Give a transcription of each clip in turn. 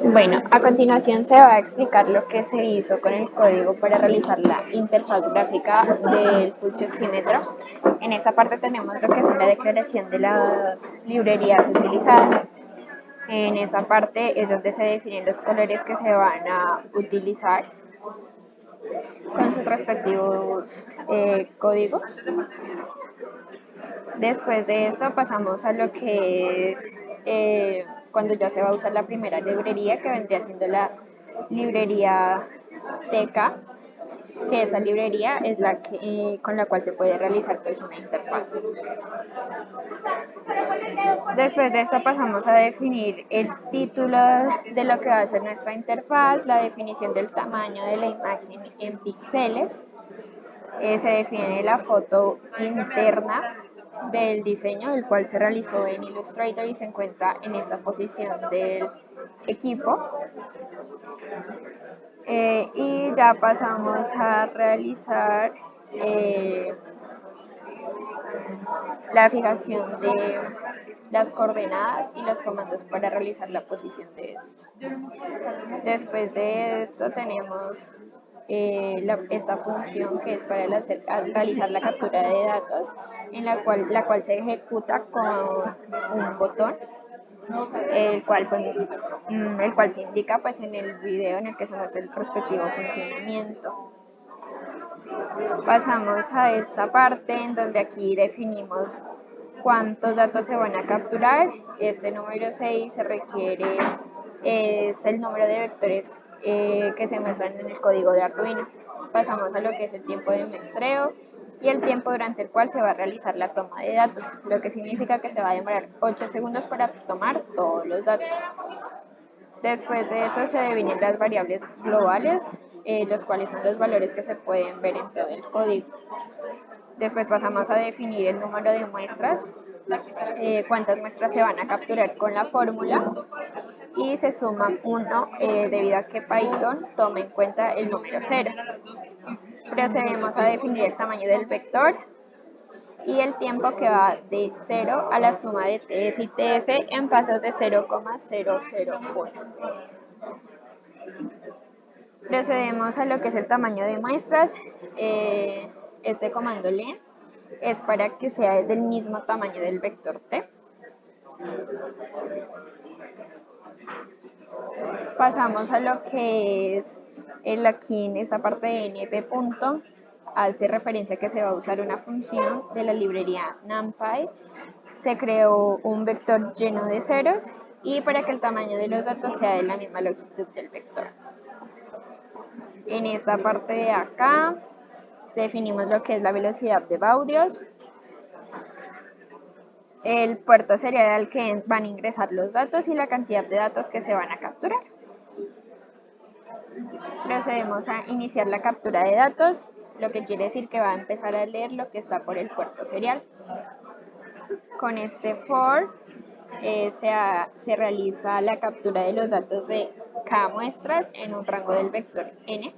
Bueno, a continuación se va a explicar lo que se hizo con el código para realizar la interfaz gráfica del pulsioxímetro. En esta parte tenemos lo que es la declaración de las librerías utilizadas. En esa parte es donde se definen los colores que se van a utilizar con sus respectivos códigos. Después de esto pasamos a lo que es cuando ya se va a usar la primera librería, que vendría siendo la librería TK, que esa librería es la que, con la cual se puede realizar pues, una interfaz. Después de esto pasamos a definir el título de lo que va a ser nuestra interfaz, la definición del tamaño de la imagen en píxeles, se define la foto interna del diseño, el cual se realizó en Illustrator y se encuentra en esta posición del equipo. Y ya pasamos a realizar la fijación de las coordenadas y los comandos para realizar la posición de esto. Después de esto tenemos esta función que es para realizar la captura de datos, en la cual se ejecuta con un botón, el cual se indica pues, en el video en el que se hace el respectivo funcionamiento. Pasamos a esta parte en donde aquí definimos cuántos datos se van a capturar. Este número 6 se requiere, es el número de vectores que se muestran en el código de Arduino. Pasamos a lo que es el tiempo de muestreo y el tiempo durante el cual se va a realizar la toma de datos, lo que significa que se va a demorar 8 segundos para tomar todos los datos. Después de esto se definen las variables globales, los cuales son los valores que se pueden ver en todo el código. Después pasamos a definir el número de muestras, cuántas muestras se van a capturar con la fórmula y se suma 1 debido a que Python toma en cuenta el número 0. Procedemos a definir el tamaño del vector y el tiempo que va de 0 a la suma de TS y TF en pasos de 0,001. Procedemos a lo que es el tamaño de muestras. Este comando len es para que sea del mismo tamaño del vector t. Pasamos a lo que es aquí en esta parte de np punto, hace referencia a que se va a usar una función de la librería NumPy. Se creó un vector lleno de ceros y para que el tamaño de los datos sea de la misma longitud del vector. En esta parte de acá definimos lo que es la velocidad de baudios, el puerto serial al que van a ingresar los datos y la cantidad de datos que se van a capturar. Procedemos a iniciar la captura de datos, lo que quiere decir que va a empezar a leer lo que está por el puerto serial. Con este for se realiza la captura de los datos de K muestras en un rango del vector n.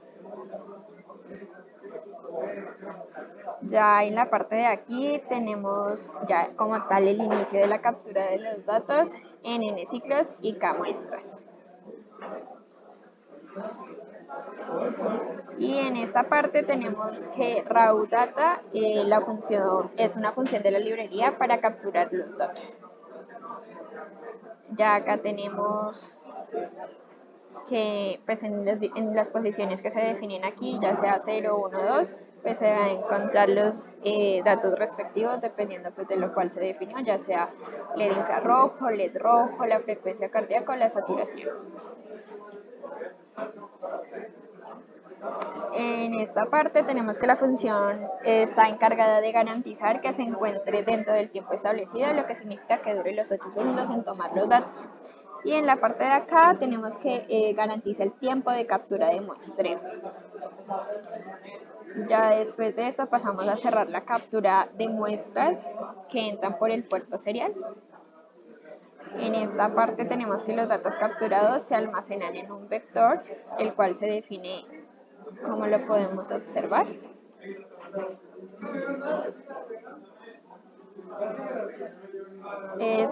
Ya en la parte de aquí tenemos ya como tal el inicio de la captura de los datos en n ciclos y K muestras. Y en esta parte tenemos que raw data, la función es una función de la librería para capturar los datos. Ya acá tenemos que pues en las posiciones que se definen aquí, ya sea 0, 1, 2, pues se van a encontrar los datos respectivos dependiendo pues de lo cual se definió, ya sea LED infrarrojo, LED rojo, la frecuencia cardíaca o la saturación. En esta parte tenemos que la función está encargada de garantizar que se encuentre dentro del tiempo establecido, lo que significa que dure los 8 segundos en tomar los datos. Y en la parte de acá tenemos que garantiza el tiempo de captura de muestreo. Ya después de esto pasamos a cerrar la captura de muestras que entran por el puerto serial. En esta parte tenemos que los datos capturados se almacenan en un vector, el cual se define como lo podemos observar.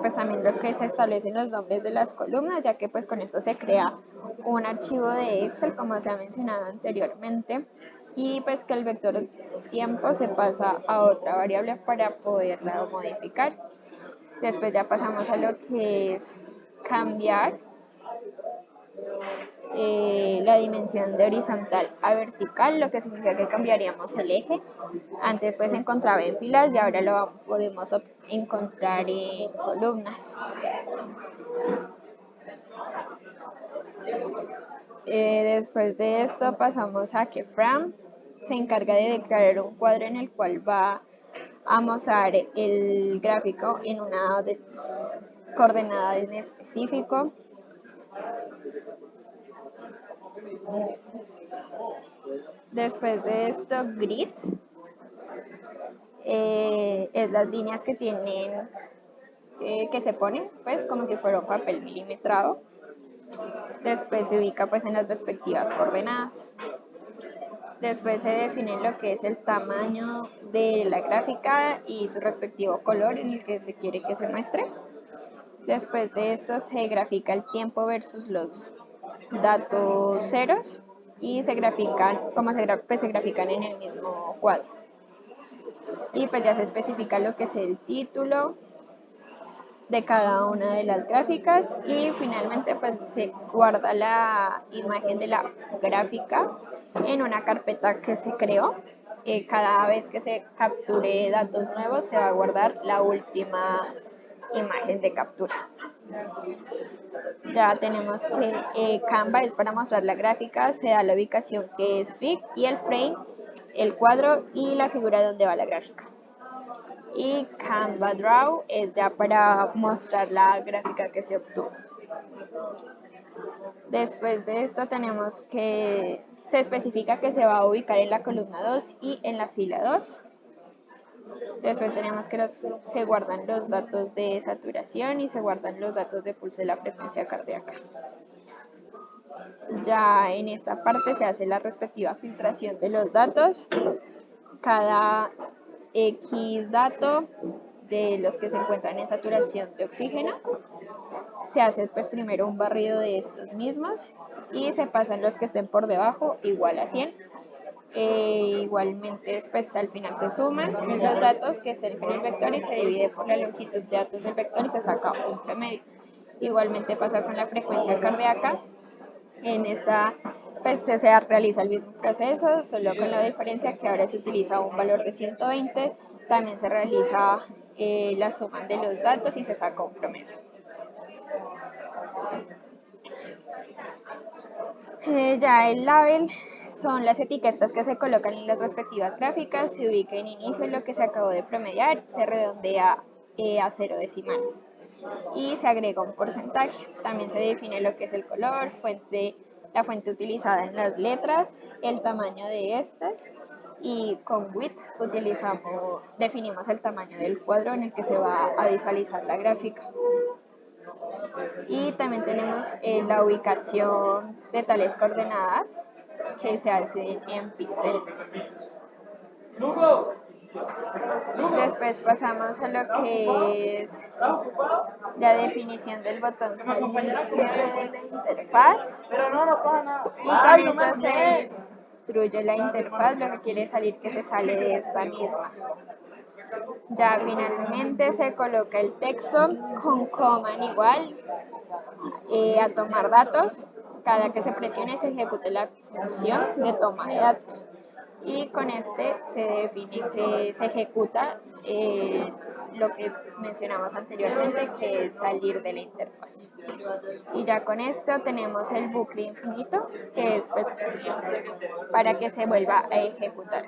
Pues también lo que se establecen los nombres de las columnas, ya que pues con esto se crea un archivo de Excel como se ha mencionado anteriormente, y pues que el vector tiempo se pasa a otra variable para poderla modificar. Después ya pasamos a lo que es cambiar la dimensión de horizontal a vertical, lo que significa que cambiaríamos el eje. Antes pues se encontraba en filas y ahora lo podemos encontrar en columnas. Después de esto pasamos a que Fran se encarga de declarar un cuadro en el cual va a mostrar el gráfico en una coordenada en específico. Después de esto, grid es las líneas que tienen, que se ponen pues como si fuera un papel milimetrado. Después se ubica pues en las respectivas coordenadas. Después se define lo que es el tamaño de la gráfica y su respectivo color en el que se quiere que se muestre. Después de esto se grafica el tiempo versus los datos ceros y se grafican como pues se grafican en el mismo cuadro. Y pues ya se especifica lo que es el título de cada una de las gráficas y finalmente pues se guarda la imagen de la gráfica en una carpeta que se creó. Cada vez que se capture datos nuevos se va a guardar la última imagen de captura. Ya tenemos que Canva es para mostrar la gráfica, se da la ubicación que es Fig y el frame, el cuadro y la figura donde va la gráfica. Y Canva Draw es ya para mostrar la gráfica que se obtuvo. Después de esto tenemos que se especifica que se va a ubicar en la columna 2 y en la fila 2. Después tenemos que se guardan los datos de saturación y se guardan los datos de pulso de la frecuencia cardíaca. Ya en esta parte se hace la respectiva filtración de los datos. Cada X dato de los que se encuentran en saturación de oxígeno se hace pues primero un barrido de estos mismos y se pasan los que estén por debajo igual a 100. Igualmente después al final se suman los datos que estén en el vector y se divide por la longitud de datos del vector y se saca un promedio. Igualmente pasa con la frecuencia cardíaca. En esta pues se realiza el mismo proceso, solo con la diferencia que ahora se utiliza un valor de 120. También se realiza la suma de los datos y se saca un promedio. Ya el label son las etiquetas que se colocan en las respectivas gráficas, se ubica en inicio lo que se acabó de promediar, se redondea a 0 decimales y se agrega un porcentaje. También se define lo que es el color, la fuente utilizada en las letras, el tamaño de estas y con width definimos el tamaño del cuadro en el que se va a visualizar la gráfica. Y también tenemos la ubicación de tales coordenadas que se hace en píxeles. Después pasamos a lo que es la definición del botón salir de la interfaz. Y con esto se destruye la interfaz, lo que quiere salir que se sale de esta misma. Ya finalmente se coloca el texto con coma en igual a tomar datos. Cada que se presione se ejecute la función de toma de datos. Y con este se define que se ejecuta lo que mencionamos anteriormente, que es salir de la interfaz. Y ya con esto tenemos el bucle infinito, que es pues para que se vuelva a ejecutar.